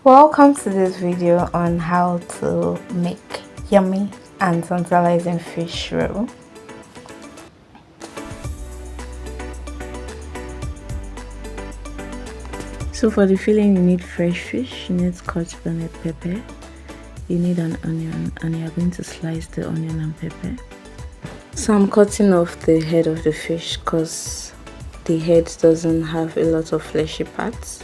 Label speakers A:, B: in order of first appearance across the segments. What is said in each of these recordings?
A: Welcome to this video on how to make yummy and tantalizing fish roll. So for the filling you need fresh fish, you need Scotch bonnet pepper, you need an onion, and you are going to slice the onion and pepper. So I'm cutting off the head of the fish because the head doesn't have a lot of fleshy parts.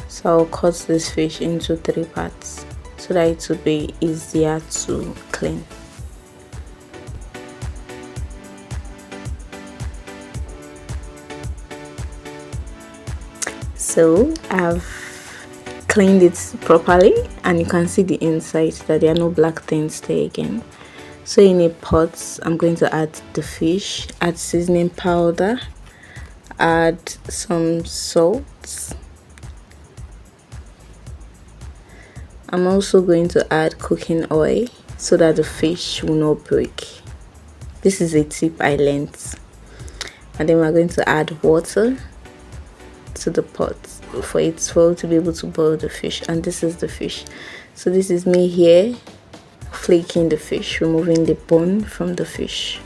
A: So I'll cut this fish into 3 parts so that it will be easier to clean. So I've cleaned it properly and you can see the inside that there are no black things there again. So in a pot, I'm going to add the fish, add seasoning powder, add some salt. I'm also going to add cooking oil so that the fish will not break. This is a tip I learned. And then we're going to add water to the pot for it to be able to boil the fish. And this is the fish. So this is me here flaking the fish, removing the bone from the fish.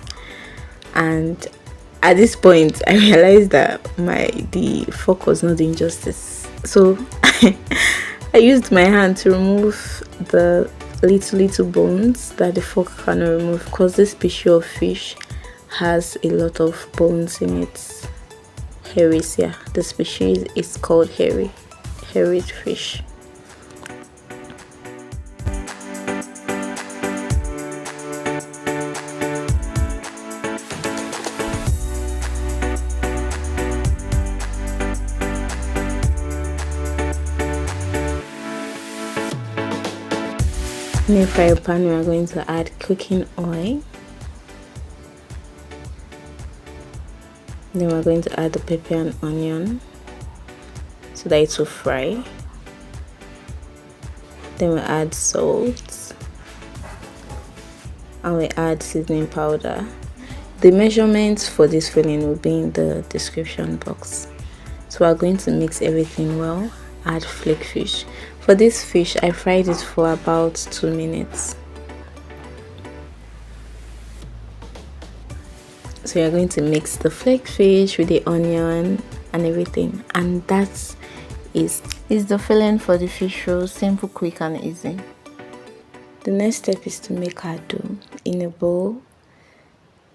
A: And at this point I realized that the fork was not doing justice. So I used my hand to remove the little bones that the fork cannot remove, because this species of fish has a lot of bones in its hairies. Yeah, the species is called hairy fish. In a fry pan, we are going to add cooking oil. Then we're going to add the pepper and onion so that it will fry. Then we add salt and we add seasoning powder. The measurements for this filling will be in the description box. So we're going to mix everything well. Add flake fish. For this fish, I fried it for about 2 minutes. So you're going to mix the flake fish with the onion and everything, and that is the filling for the fish roll. Simple, quick and easy. The next step is to make our dough. In a bowl,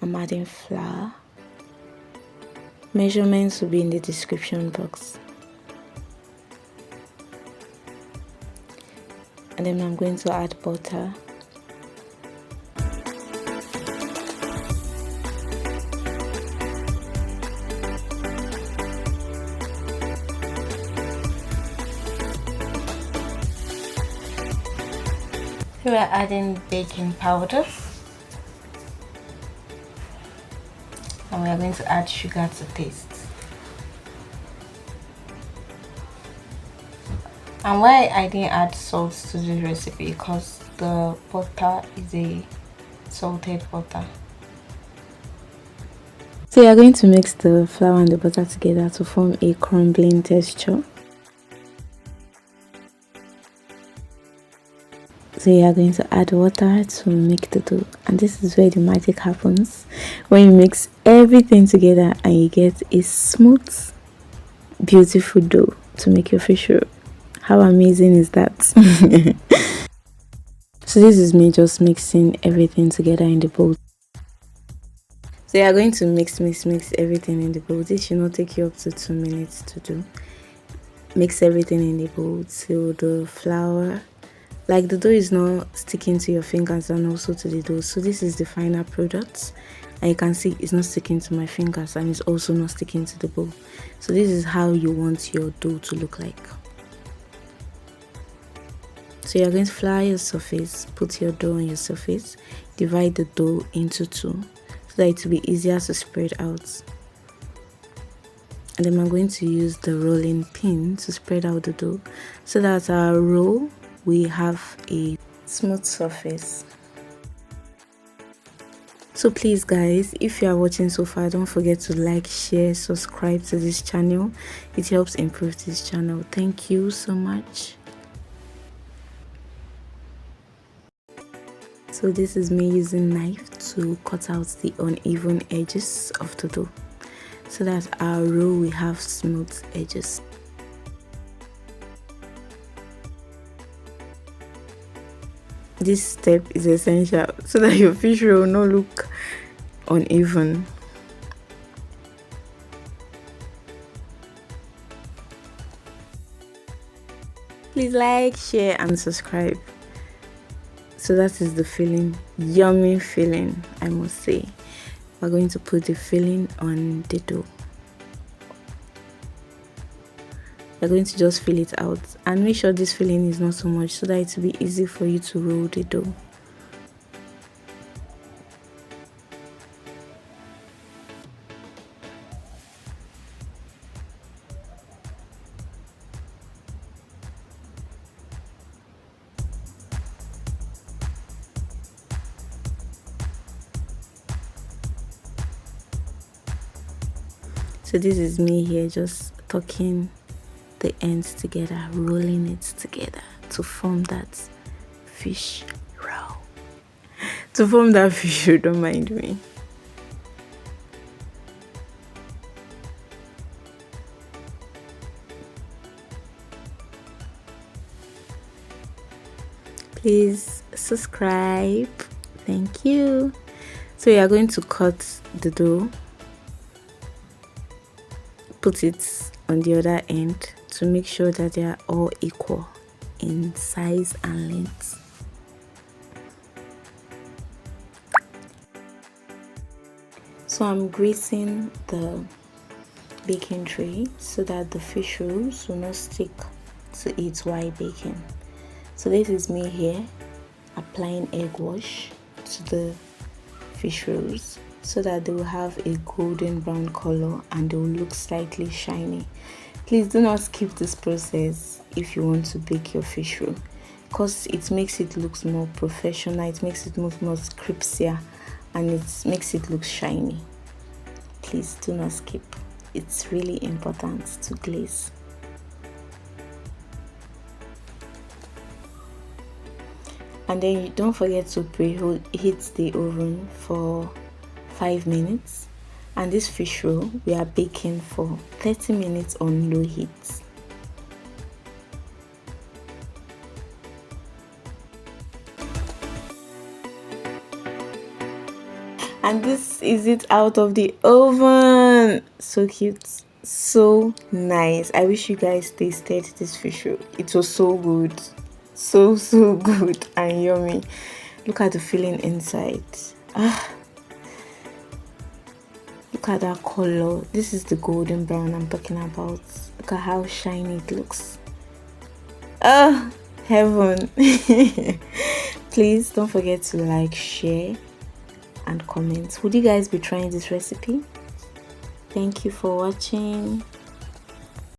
A: I'm adding flour. Measurements will be in the description box. And then I'm going to add butter. We are adding baking powder. And we are going to add sugar to taste. And why I didn't add salt to this recipe, because the butter is a salted butter. So you are going to mix the flour and the butter together to form a crumbling texture. So you are going to add water to make the dough, and this is where the magic happens. When you mix everything together and you get a smooth, beautiful dough to make your fish roll. How amazing is that? So this is me just mixing everything together in the bowl. So you are going to mix everything in the bowl. This should not take you up to 2 minutes to do. Mix everything in the bowl till the flour, like the dough, is not sticking to your fingers and also to the dough. So this is the final product, and you can see it's not sticking to my fingers and it's also not sticking to the bowl. So this is how you want your dough to look like. So you're going to flour your surface, put your dough on your surface, divide the dough into 2 so that it will be easier to spread out. And then I'm going to use the rolling pin to spread out the dough so that our roll will have a smooth surface. So please guys, if you are watching so far, don't forget to like, share, subscribe to this channel. It helps improve this channel. Thank you so much. So this is me using knife to cut out the uneven edges of the dough so that our roll will have smooth edges. This step is essential so that your fish roll will not look uneven. Please like, share and subscribe. So that is the filling, yummy filling, I must say. We're going to put the filling on the dough. We're going to just fill it out and make sure this filling is not so much so that it will be easy for you to roll the dough. So this is me here just tucking the ends together, rolling it together to form that fish roll. To form that fish roll, don't mind me. Please subscribe. Thank you. So we are going to cut the dough, put it on the other end to make sure that they are all equal in size and length. So I'm greasing the baking tray so that the fish rolls will not stick to it while baking. So this is me here applying egg wash to the fish rolls so that they will have a golden brown color and they will look slightly shiny. Please do not skip this process if you want to bake your fish roll, because it makes it look more professional, it makes it look more crispier, and it makes it look shiny. Please do not skip. It's really important to glaze. And then you don't forget to preheat the oven for 5 minutes. And this fish roll we are baking for 30 minutes on low heat. And this is it out of the oven. So cute, so nice. I wish you guys tasted this fish roll. It was so good, so good and yummy. Look at the filling inside. Look at that color. This is the golden brown I'm talking about. Look at how shiny it looks. Heaven. Please don't forget to like, share and comment. Would you guys be trying this recipe? Thank you for watching.